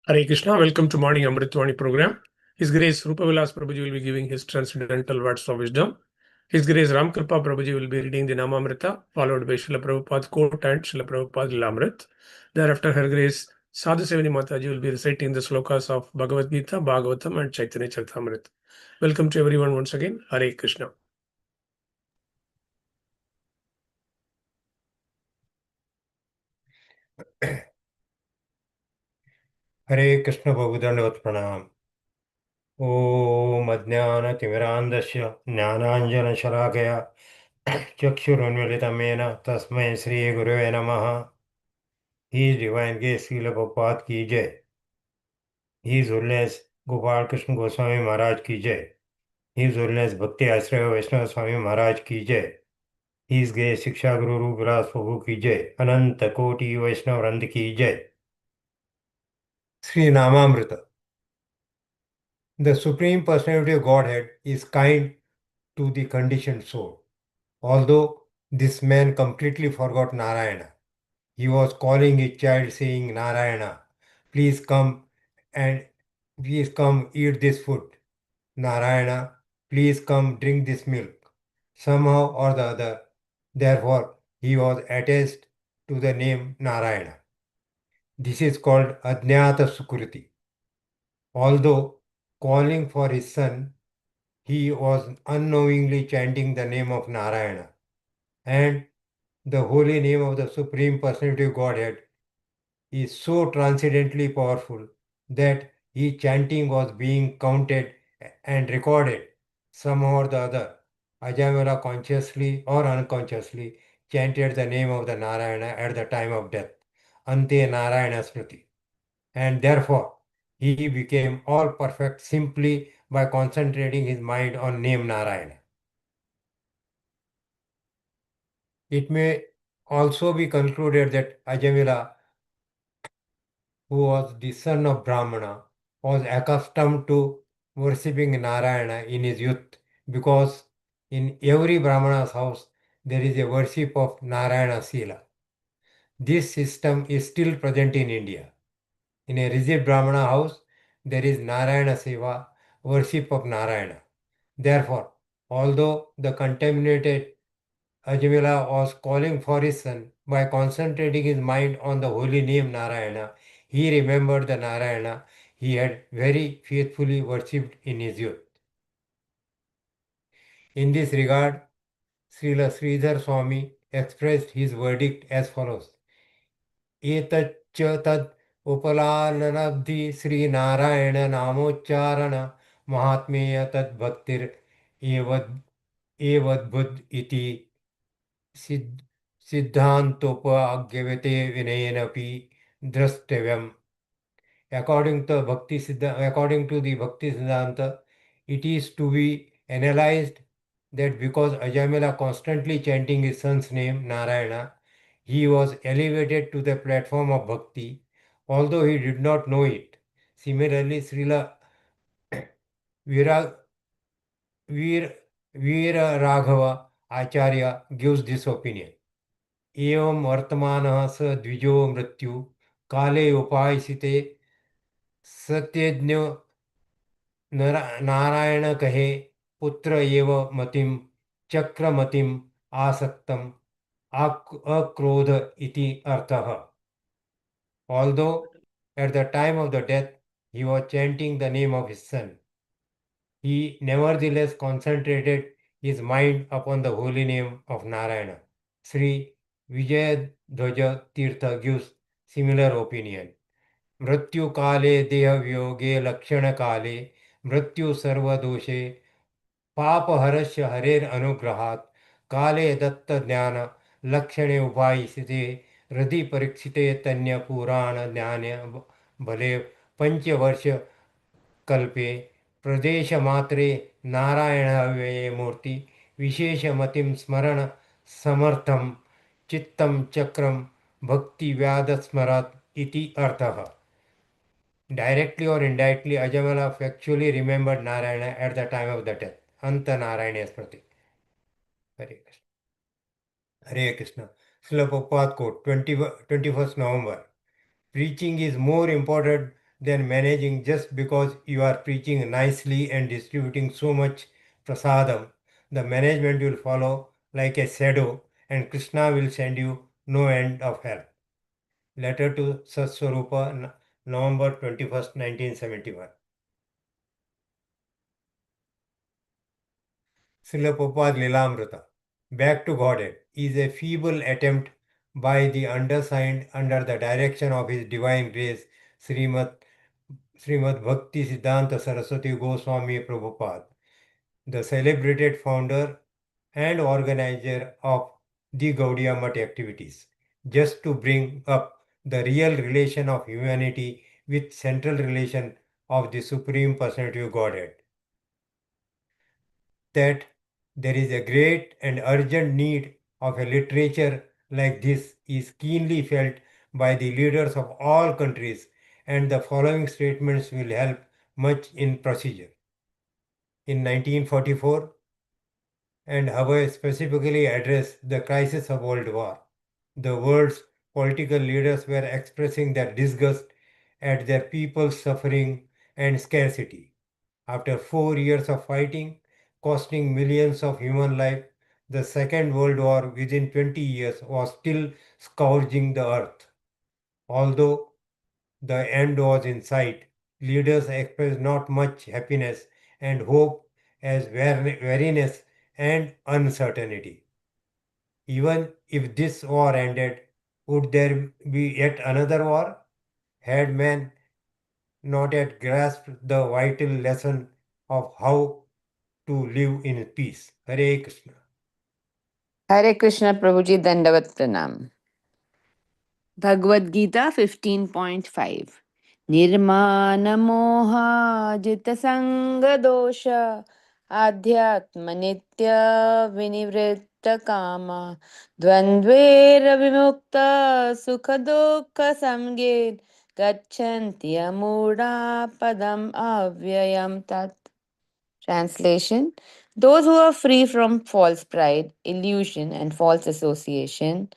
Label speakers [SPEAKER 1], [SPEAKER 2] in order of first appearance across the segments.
[SPEAKER 1] Hare Krishna, welcome to Morning Amrut Vani program. His Grace Rupavilas Prabhuji will be giving his transcendental words of wisdom. His Grace Ramkripa Prabhuji will be reading the Namamrita, followed by Srila Prabhupada quote and Srila Prabhupada Lilamrit. Thereafter, Her Grace Sadhu Sevani Mataji will be reciting the slokas of Bhagavad Gita, Bhagavatam, and Chaitanya Charitamrita. Welcome to everyone once again. Hare Krishna.
[SPEAKER 2] हरे कृष्ण बहुदंडवत प्रणाम। ओम अज्ञानतिमिरान्धस्य ज्ञानाञ्जनशलाकया चक्षुरुन्मीलितं येन तस्मै श्रीगुरवे नमः। ही divine के श्रील प्रभुपाद की जय। ही जुल्लेस गोपाल कृष्ण गोस्वामी महाराज की जय। ही जुल्लेस भक्ति आश्रय वैष्णव स्वामी महाराज की जय। ही गए शिक्षा गुरु रूपविलास प्रभु की जय। अनंत कोटि वैष्णव वृंद की जय। Shri नामामृत। The Supreme Personality of Godhead is kind to the conditioned soul. Although this man completely forgot Narayana, he was calling his child saying, Narayana, please come and please come eat this food. Narayana, please come drink this milk. Somehow or the other, therefore, he was attached to the name Narayana. This is called Ajnata Sukriti. Although calling for his son, he was unknowingly chanting the name of Narayana. And the holy name of the Supreme Personality of Godhead is so transcendently powerful that his chanting was being counted and recorded somehow or the other. Ajamala consciously or unconsciously chanted the name of the Narayana at the time of death, Ante Narayana Smriti, and therefore he became all perfect simply by concentrating his mind on name Narayana. It may also be concluded that Ajamila, who was the son of Brahmana, was accustomed to worshipping Narayana in his youth because in every Brahmana's house there is a worship of Narayana Sila. This system is still present in India. In a rigid Brahmana house, there is Narayana Seva, worship of Narayana. Therefore, although the contaminated Ajamila was calling for his son, by concentrating his mind on the holy name Narayana, he remembered the Narayana he had very faithfully worshipped in his youth. In this regard, Srila Sridhar Swami expressed his verdict as follows. एतच्च तद् उपलालब्धि श्रीनारायण नामोच्चारण महात्मेय तद्भक्तिर एवद् एवद्भुत इति सिद्ध सिद्धांतोपज्ञायते विनयेनपि द्रष्टव्यम्. According to the Bhakti Siddhanta, it is to be analyzed that because Ajamila constantly chanting his son's name, Narayana, he was elevated to the platform of Bhakti, although he did not know it. Similarly, Srila Vira, Vir, Veera Raghava Acharya gives this opinion. एवं वर्तमानः स द्विजो मृत्यु काले उपायसिते सत्यज्ञ नारायण कहे पुत्र एव मतिम चक्रमतिम आसक्तम अक्रोध इति अर्थः. Although at the time of the death he was chanting the name of his son, he nevertheless concentrated his mind upon the holy name of Narayana. Sri Vijayadhwaja Tirtha gives similar opinion. मृत्यु काले देह वियोगे लक्षण काले मृत्यु सर्वदोषे पापहरस्य हरेर अनुग्रहात् काले दत्त ज्ञान लक्षणे उपायिसिते हृदि परीक्षिते तन्य पुराण ज्ञान भले पंचवर्ष कल्पे प्रदेशमात्रे नारायणव्यये मूर्ति विशेषमतिं स्मरण समर्थम चित्तं चक्रम भक्ति व्याध स्मरत इति अर्थः. Directly or indirectly, Ajamala factually remembered Narayana at the time of the death. Anta Narayana Smriti. Hare Krishna. Hare Krishna. Srila Prabhupada quote, 21st November. Preaching is more important than managing just because you are preaching nicely and distributing so much prasadam. The management will follow like a shadow, and Krishna will send you no end of help. Letter to Satswarupa, November 21st, 1971. Srila Prabhupada Lilamrita, Back to Godhead, is a feeble attempt by the undersigned under the direction of His Divine Grace, Srimad Bhakti Siddhanta Saraswati Goswami Prabhupada, the celebrated founder and organizer of the Gaudiya Math activities, just to bring up the real relation of humanity with central relation of the Supreme Personality of Godhead. That there is a great and urgent need of a literature like this is keenly felt by the leaders of all countries, and the following statements will help much in procedure. In 1944, and Hawaii specifically addressed the crisis of World War, the world's political leaders were expressing their disgust at their people's suffering and scarcity. After 4 years of fighting, costing millions of human life, the Second World War within 20 years was still scourging the earth. Although the end was in sight, leaders expressed not much happiness and hope as weariness and uncertainty. Even if this war ended, would there be yet another war? Had men not yet grasped the vital lesson of how to live in peace? Hare Krishna.
[SPEAKER 3] Hare Krishna Prabhuji Dandavat Pranam. Bhagavad Gita 15.5 Nirmana Moha Jita Sanga Dosha Adhyatma Nitya Vinivritta Kama Dvandvera Vimukta Sukha Dukha Samgir Gachanti Amura Padam Avyayam Tat. Translation: those who are free from false pride, illusion, and false association,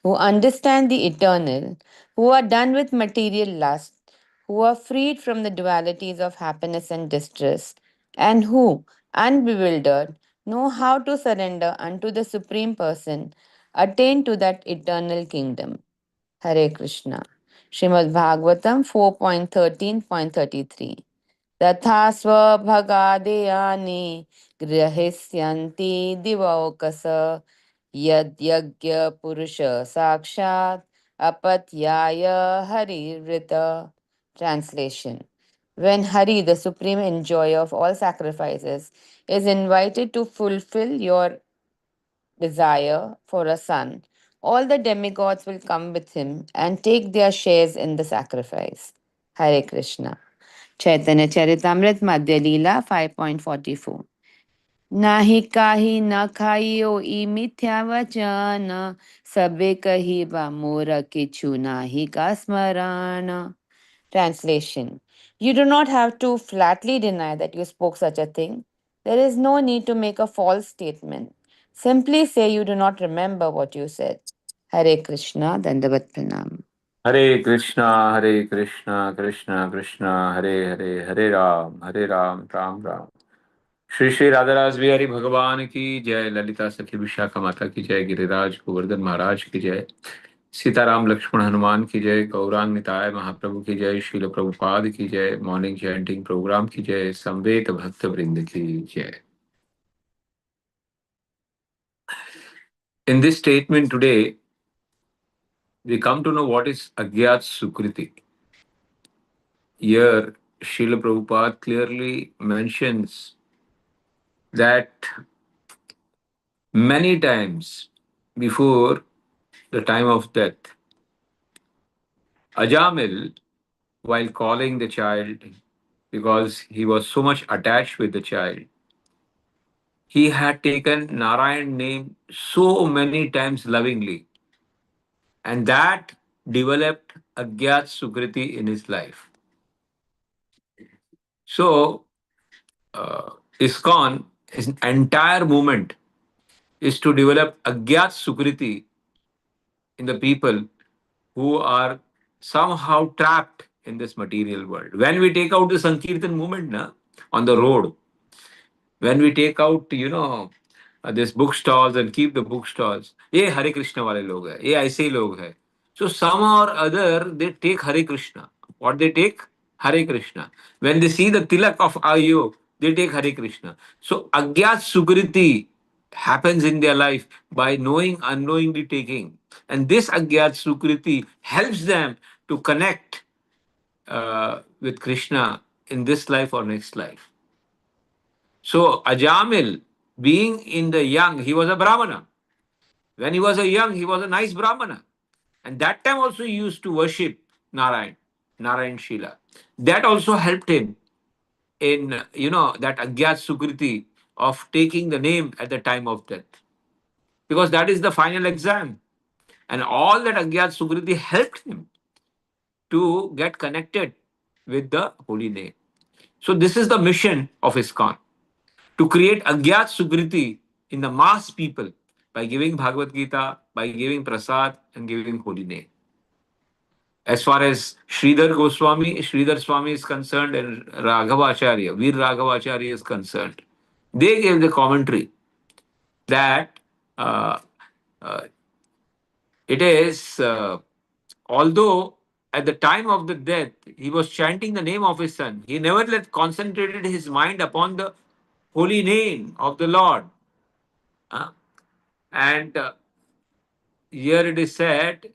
[SPEAKER 3] who understand the eternal, who are done with material lust, who are freed from the dualities of happiness and distress, and who, unbewildered, know how to surrender unto the Supreme Person, attain to that eternal kingdom. Hare Krishna. Srimad Bhagavatam 4.13.33 तथा स्वभगादेयानि गृहीष्यन्ति दिवौकस यद्यज्ञ पुरुष साक्षात् apathyaya harirvrita. Translation: when Hari, the supreme enjoyer of all sacrifices, is invited to fulfill your desire for a son, all the demigods will come with him and take their shares in the sacrifice. Hare Krishna. Chaitanya Charitamrit Madhya Leela 5.44 Nahi kahi na khaiyo I mithya vachana Sabe kahiba mora kichu nahi ka smarana. Translation: you do not have to flatly deny that you spoke such a thing. There is no need to make a false statement. Simply say you do not remember what you said. Hare Krishna, Dandavat Pranam.
[SPEAKER 4] Hare Krishna, Hare Krishna, Krishna Krishna, Hare Hare, Hare Ram, Ram Ram. Shri Shri राधारास Bihari भगवान की जय, ललिता सखी विशाखा माता की जय, गिरिराज गोवर्धन महाराज की जय, सीताराम लक्ष्मण हनुमान की जय, गौरांग निताय महाप्रभु की जय, शील प्रभुपाद की जय, मॉर्निंग चैंटिंग प्रोग्राम की जय, संवेद भक्त वृंद की जय. In this statement today, we come to know what is Agyat Sukriti. Here, Srila Prabhupada clearly mentions that many times before the time of death, Ajamil, while calling the child, because he was so much attached with the child, he had taken Narayan name so many times lovingly, and that developed Agyat Sukriti in his life. So, ISKCON, his entire movement is to develop Agyat Sukriti in the people who are somehow trapped in this material world. When we take out the Sankirtan movement on the road, when we take out, this bookstores and keep the bookstores, ये हरे कृष्ण वाले लोग हैं, ये ऐसे ही लोग हैं. So some or other they take Hare Krishna. What they take? Hare Krishna. When they see the tilak of Ayo, they take Hare Krishna. So Agyat Sukriti happens in their life by knowing, unknowingly taking. And this Agyat Sukriti helps them to connect with Krishna in this life or next life. So Ajamil, being in the young, he was a Brahmana. When he was a young, he was a nice Brahmana. And that time also he used to worship Narayan Shila. That also helped him in, that Agyat Sukriti of taking the name at the time of death. Because that is the final exam. And all that Agyat Sukriti helped him to get connected with the holy name. So this is the mission of ISKCON, to create Agyat Sukriti in the mass people by giving Bhagavad Gita, by giving Prasad and giving holy name. As far as Sridhar Swami is concerned and Raghavacharya, Veer Raghavacharya is concerned, they gave the commentary that uh, uh, it is, although at the time of the death, he was chanting the name of his son, he nevertheless concentrated his mind upon the holy name of the Lord. And here it is said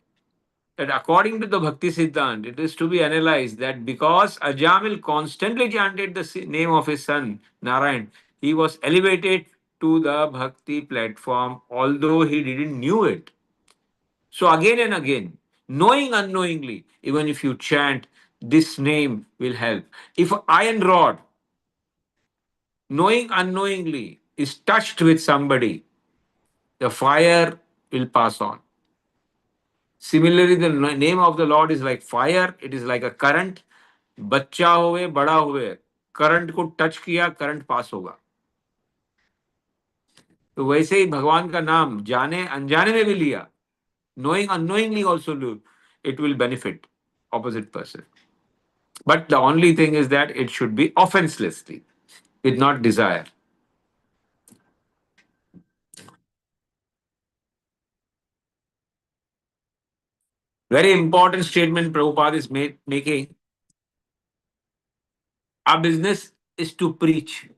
[SPEAKER 4] that according to the Bhakti Siddhant, it is to be analyzed that because Ajamil constantly chanted the name of his son, Narayan, he was elevated to the Bhakti platform, although he didn't knew it. So again and again, knowing unknowingly, even if you chant, this name will help. If iron rod, knowing unknowingly, is touched with somebody, the fire will pass on. Similarly, the name of the Lord is like fire, it is like a current. बच्चा होवे बड़ा होवे, current को touch किया, current pass होगा. तो वैसे ही भगवान का नाम जाने अनजाने में भी लिया, knowing unknowingly also it will benefit opposite person. But the only thing is that it should be offenselessly, with not desire. Very important statement Prabhupada is making. Our business is to preach.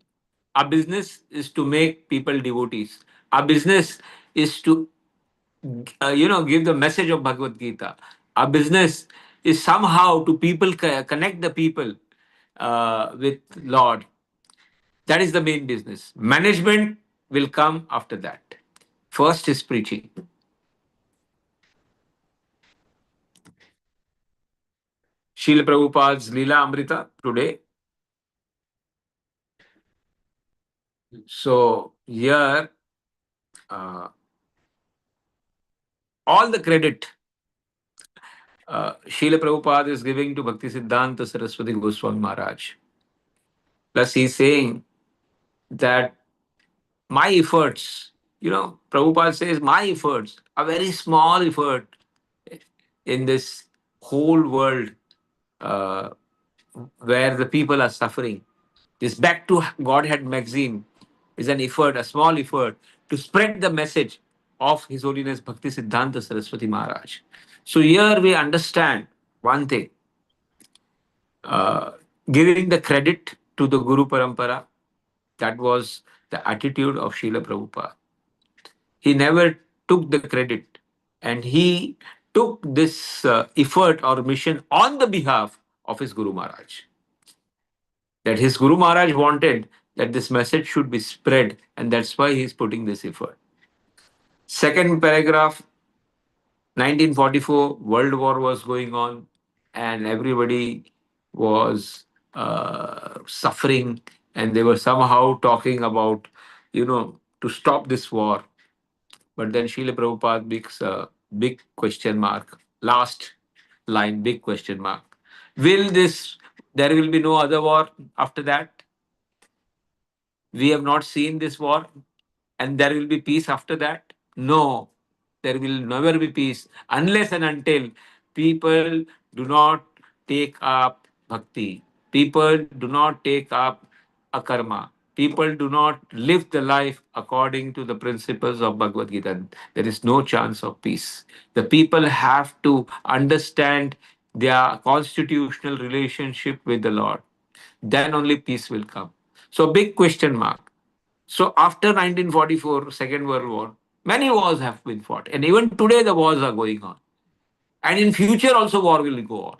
[SPEAKER 4] Our business is to make people devotees. Our business is to, give the message of Bhagavad Gita. Our business is somehow to people connect the people with Lord. That is the main business. Management will come after that. First is preaching. Srila Prabhupada's Leela Amrita today. So here, all the credit Srila Prabhupada is giving to Bhakti Siddhanta Saraswati Goswami Maharaj. Plus he's saying that my efforts, Prabhupada says my efforts are very small effort in this whole world uh, where the people are suffering. This Back to Godhead magazine is an effort, a small effort, to spread the message of His Holiness Bhakti Siddhanta Saraswati Maharaj. So here we understand one thing, giving the credit to the Guru Parampara. That was the attitude of Srila Prabhupada. He never took the credit, and he took this effort or mission on the behalf of his Guru Maharaj. That his Guru Maharaj wanted that this message should be spread, and that's why he is putting this effort. Second paragraph, 1944, World War was going on, and everybody was suffering, and they were somehow talking about, to stop this war. But then Srila Prabhupada makes a big question mark. Last line, big question mark. There will be no other war after that? We have not seen this war, and there will be peace after that? No, there will never be peace unless and until people do not take up bhakti. People do not take up akarma. People do not live the life according to the principles of Bhagavad Gita. There is no chance of peace. The people have to understand their constitutional relationship with the Lord. Then only peace will come. So, big question mark. So, after 1944, Second World War, many wars have been fought. And even today, the wars are going on. And in future also war will go on.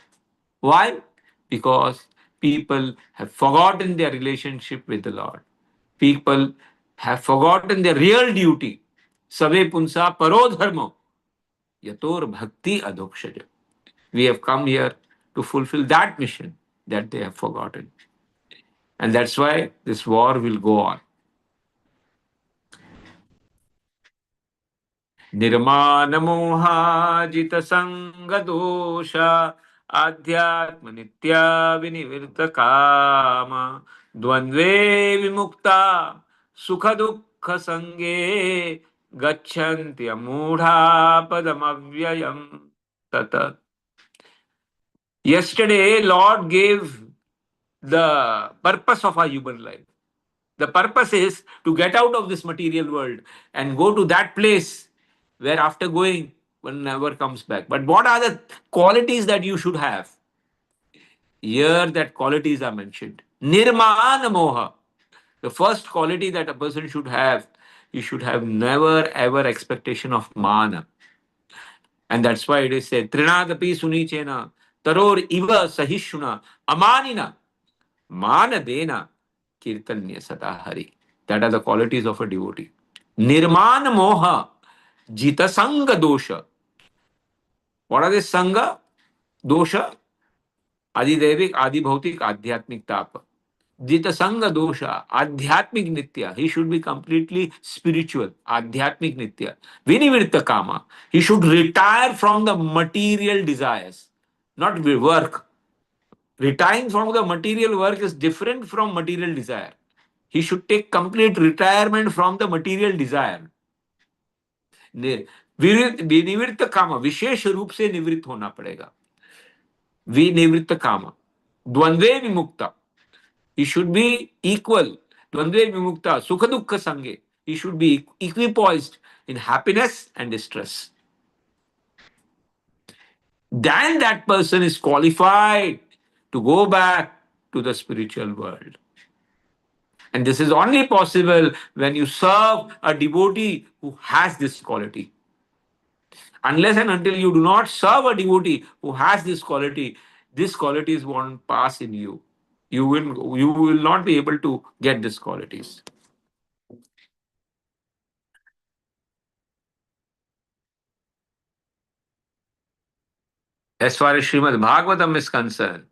[SPEAKER 4] Why? Because people have forgotten their relationship with the Lord. People have forgotten their real duty. Save punsa paro dharmo yator bhakti adhokshaja. We have come here to fulfill that mission that they have forgotten. And that's why this war will go on. निर्मानमोहाजित संगदोष आध्यात्म नित्या विनिवृत्त काम द्वंद्वे विमुक्ता सुख दुःख संगे गच्छन्ति मूढ़ा पदमव्ययम् तत. Yesterday, Lord gave the purpose of our human life. The purpose is to get out of this material world and go to that place where after going, one never comes back. But what are the qualities that you should have? Here, that qualities are mentioned. Nirmana moha. The first quality that a person should have, he should have never ever expectation of mana. And that's why it is said, Trinadapi sunichena, taror iva sahishuna, amanina, mana dena, kirtanya satahari. That are the qualities of a devotee. Nirmana moha, jita sanga dosha. What are the sanga? Dosha, adidevik, adibhautik, adhyatmik tapa. Jita sanga dosha, adhyatmik nitya. He should be completely spiritual, adhyatmik nitya. Vinivirta kama. He should retire from the material desires, not work. Retiring from the material work is different from material desire. He should take complete retirement from the material desire. विनिवृत्त काम, विशेष रूप से निवृत्त होना पड़ेगा. विनिवृत्त काम, द्वंद्वे विमुक्ता. He should be equal. Dvandve vimukta, sukha dukkha sange. He should be equipoised in happiness and distress. Then that person is qualified to go back to the spiritual world. And this is only possible when you serve a devotee who has this quality. Unless and until you do not serve a devotee who has this quality, these qualities won't pass in you. You will not be able to get these qualities. As far as Srimad Bhagavatam is concerned,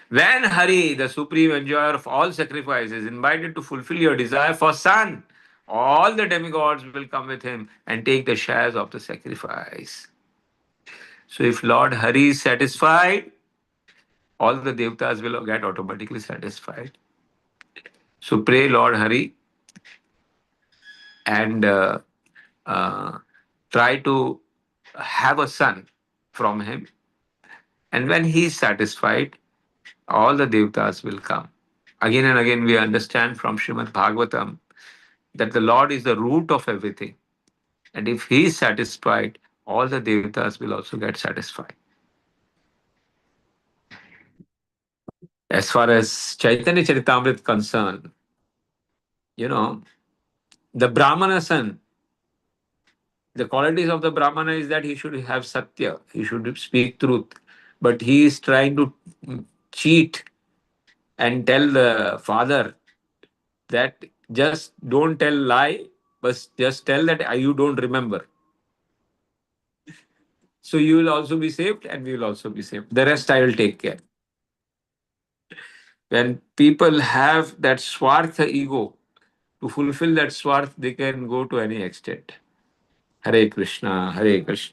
[SPEAKER 4] when Hari, the supreme enjoyer of all sacrifice, is invited to fulfill your desire for son, all the demigods will come with him and take the shares of the sacrifice. So if Lord Hari is satisfied, all the devtas will get automatically satisfied. So pray Lord Hari and try to have a son from him. And when he is satisfied, all the devtas will come. Again and again, we understand from Srimad Bhagavatam that the Lord is the root of everything. And if he is satisfied, all the devtas will also get satisfied. As far as Chaitanya Charitamrita concerned, the Brahmana son, the qualities of the Brahmana is that he should have Satya, he should speak truth. But he is trying to cheat and tell the father that just don't tell lie, but just tell that you don't remember. So you will also be saved and we will also be saved. The rest I will take care. When people have that swartha ego, to fulfill that swarth, they can go to any extent. Hare Krishna, Hare Krishna.